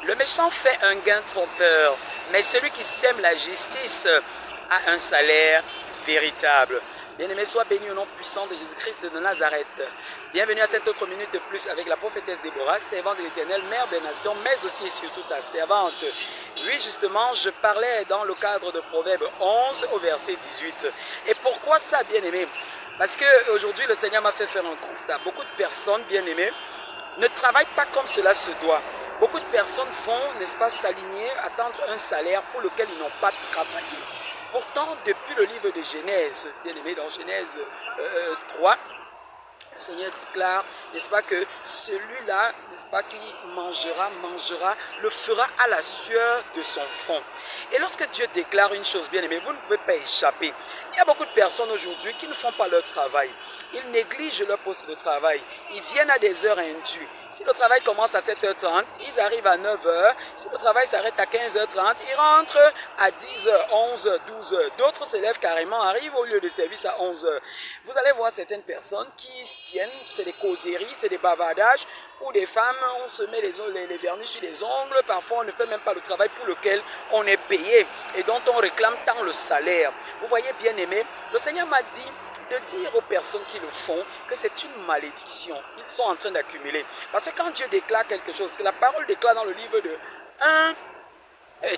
Le méchant fait un gain trompeur, mais celui qui sème la justice a un salaire véritable. Bien-aimé, sois béni au nom puissant de Jésus-Christ de Nazareth. Bienvenue à cette autre minute de plus avec la prophétesse Déborah, servante de l'Éternel, mère des nations, mais aussi et surtout ta servante. Oui, justement, je parlais dans le cadre de Proverbe 11 au verset 18. Et pourquoi ça, bien-aimé? Parce qu'aujourd'hui, le Seigneur m'a fait faire un constat. Beaucoup de personnes, bien-aimées, ne travaillent pas comme cela se doit. Beaucoup de personnes vont, n'est-ce pas, s'aligner, attendre un salaire pour lequel ils n'ont pas travaillé. Pourtant, depuis le livre de Genèse, bien aimé, dans Genèse 3, le Seigneur déclare, n'est-ce pas, que celui-là, n'est-ce pas, qui mangera, le fera à la sueur de son front. Et lorsque Dieu déclare une chose, bien aimé, vous ne pouvez pas échapper. Il y a beaucoup de personnes aujourd'hui qui ne font pas leur travail. Ils négligent leur poste de travail. Ils viennent à des heures indues. Si le travail commence à 7h30, ils arrivent à 9h. Si le travail s'arrête à 15h30, ils rentrent à 10h, 11h, 12h. D'autres s'élèvent carrément, arrivent au lieu de service à 11h. Vous allez voir certaines personnes qui viennent, c'est des causeries, c'est des bavardages, où des femmes, on se met les vernis sur les ongles, parfois on ne fait même pas le travail pour lequel on est payé et dont on réclame tant le salaire. Vous voyez, bien aimé, le Seigneur m'a dit de dire aux personnes qui le font que c'est une malédiction. Ils sont en train d'accumuler. Parce que quand Dieu déclare quelque chose, que la parole déclare dans le livre de 1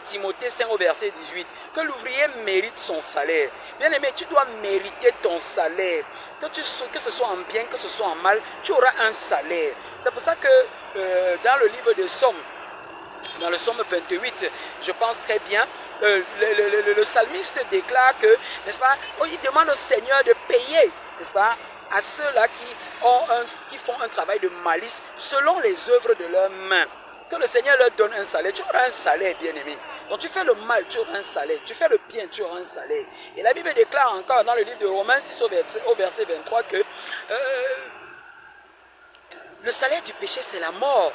Timothée 5 au verset 18, que l'ouvrier mérite son salaire. Bien aimé, tu dois mériter ton salaire. Que ce soit en bien, que ce soit en mal, tu auras un salaire. C'est pour ça que dans le livre de Somme, dans le Somme 28, je pense très bien, le psalmiste déclare que, n'est-ce pas, il demande au Seigneur de payer, n'est-ce pas, à ceux-là qui font un travail de malice selon les œuvres de leurs mains. Que le Seigneur leur donne un salaire. Tu auras un salaire, bien-aimé. Donc tu fais le mal, tu auras un salaire. Tu fais le bien, tu auras un salaire. Et la Bible déclare encore dans le livre de Romains 6 au verset 23 que le salaire du péché, c'est la mort.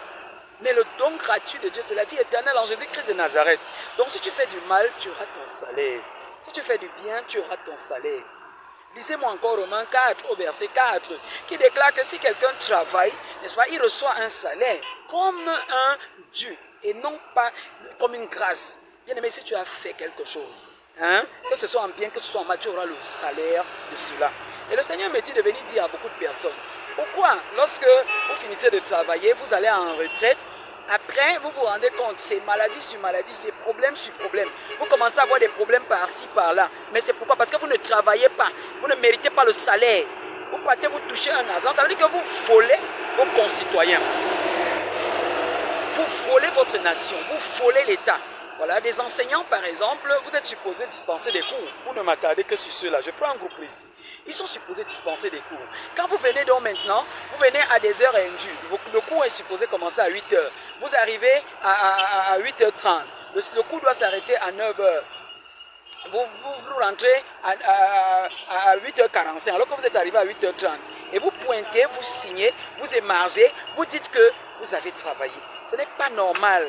Mais le don gratuit de Dieu, c'est la vie éternelle en Jésus-Christ de Nazareth. Donc si tu fais du mal, tu auras ton salaire. Si tu fais du bien, tu auras ton salaire. Lisez-moi encore Romains 4 au verset 4, qui déclare que si quelqu'un travaille, n'est-ce pas, il reçoit un salaire comme un dû et non pas comme une grâce. Bien aimé, si tu as fait quelque chose, que ce soit en bien, que ce soit en mal, tu auras le salaire de cela. Et le Seigneur me dit de venir dire à beaucoup de personnes, pourquoi lorsque vous finissez de travailler, vous allez en retraite, après, vous vous rendez compte, c'est maladie sur maladie, c'est problème sur problème. Vous commencez à avoir des problèmes par-ci, par-là. Mais c'est pourquoi? Parce que vous ne travaillez pas. Vous ne méritez pas le salaire. Vous partez, vous touchez un argent. Ça veut dire que vous volez vos concitoyens. Vous volez votre nation. Vous volez l'État. Voilà, des enseignants, par exemple, vous êtes supposés dispenser des cours. Pour ne m'attarder que sur ceux-là. Je prends un groupe précis. Ils sont supposés dispenser des cours. Quand vous venez donc maintenant, vous venez à des heures indues. Le cours est supposé commencer à 8h. Vous arrivez à 8h30. Le cours doit s'arrêter à 9h. Vous rentrez à 8h45, alors que vous êtes arrivé à 8h30. Et vous pointez, vous signez, vous émargez, vous dites que vous avez travaillé. Ce n'est pas normal.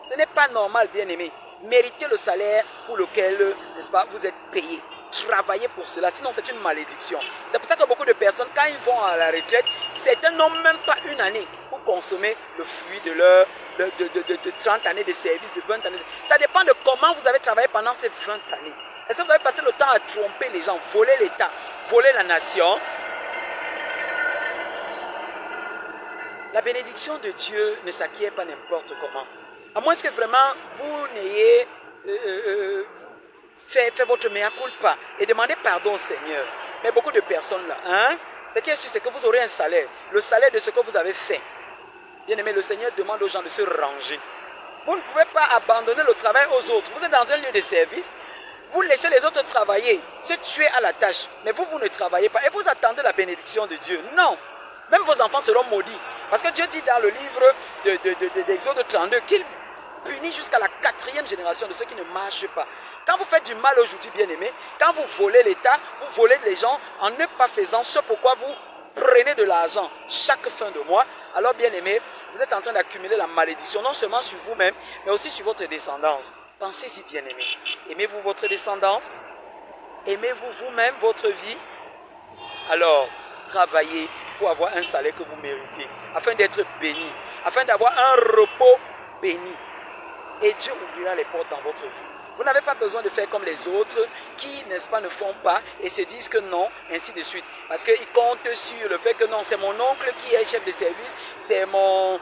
Ce n'est pas normal, bien-aimé. Méritez le salaire pour lequel, n'est-ce pas, vous êtes payé. Travaillez pour cela, sinon c'est une malédiction. C'est pour ça que beaucoup de personnes, quand ils vont à la retraite, certains n'ont même pas une année pour consommer le fruit de leur de 30 années de service, de 20 années. Ça dépend de comment vous avez travaillé pendant ces 20 années. Est-ce que vous avez passé le temps à tromper les gens, voler l'État, voler la nation? La bénédiction de Dieu ne s'acquiert pas n'importe comment. À moins que vraiment vous n'ayez fait votre mea culpa et demandez pardon au Seigneur. Mais beaucoup de personnes là, ce qui est sûr, c'est que vous aurez un salaire. Le salaire de ce que vous avez fait. Bien aimé, le Seigneur demande aux gens de se ranger. Vous ne pouvez pas abandonner le travail aux autres. Vous êtes dans un lieu de service. Vous laissez les autres travailler, se tuer à la tâche. Mais vous ne travaillez pas et vous attendez la bénédiction de Dieu. Non. Même vos enfants seront maudits. Parce que Dieu dit dans le livre d'Exode 32 qu'il punit jusqu'à la 4e génération de ceux qui ne marchent pas. Quand vous faites du mal aujourd'hui, bien-aimé, quand vous volez l'État, vous volez les gens en ne pas faisant ce pourquoi vous prenez de l'argent chaque fin de mois, alors bien-aimé, vous êtes en train d'accumuler la malédiction, non seulement sur vous-même, mais aussi sur votre descendance. Pensez-y, bien-aimé. Aimez-vous votre descendance? Aimez-vous vous-même, votre vie? Alors, travaillez pour avoir un salaire que vous méritez, afin d'être béni, afin d'avoir un repos béni. et Dieu ouvrira les portes dans votre vie. Vous n'avez pas besoin de faire comme les autres qui, n'est-ce pas, ne font pas et se disent que non, ainsi de suite. Parce qu'ils comptent sur le fait que non, c'est mon oncle qui est chef de service, c'est mon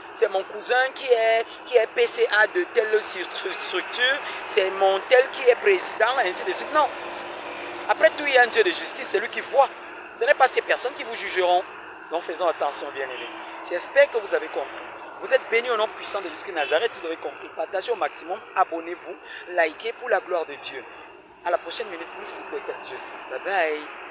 cousin qui est PCA de telle structure, c'est mon tel qui est président, ainsi de suite. Non. Après tout, il y a un Dieu de justice, c'est lui qui voit. Ce n'est pas ces personnes qui vous jugeront. Donc faisons attention, bien-aimés. J'espère que vous avez compris. Vous êtes bénis au nom puissant de Jésus de Nazareth. Si vous avez compris, partagez au maximum, abonnez-vous, likez pour la gloire de Dieu. À la prochaine minute, oui, s'il plaît à Dieu. Bye bye.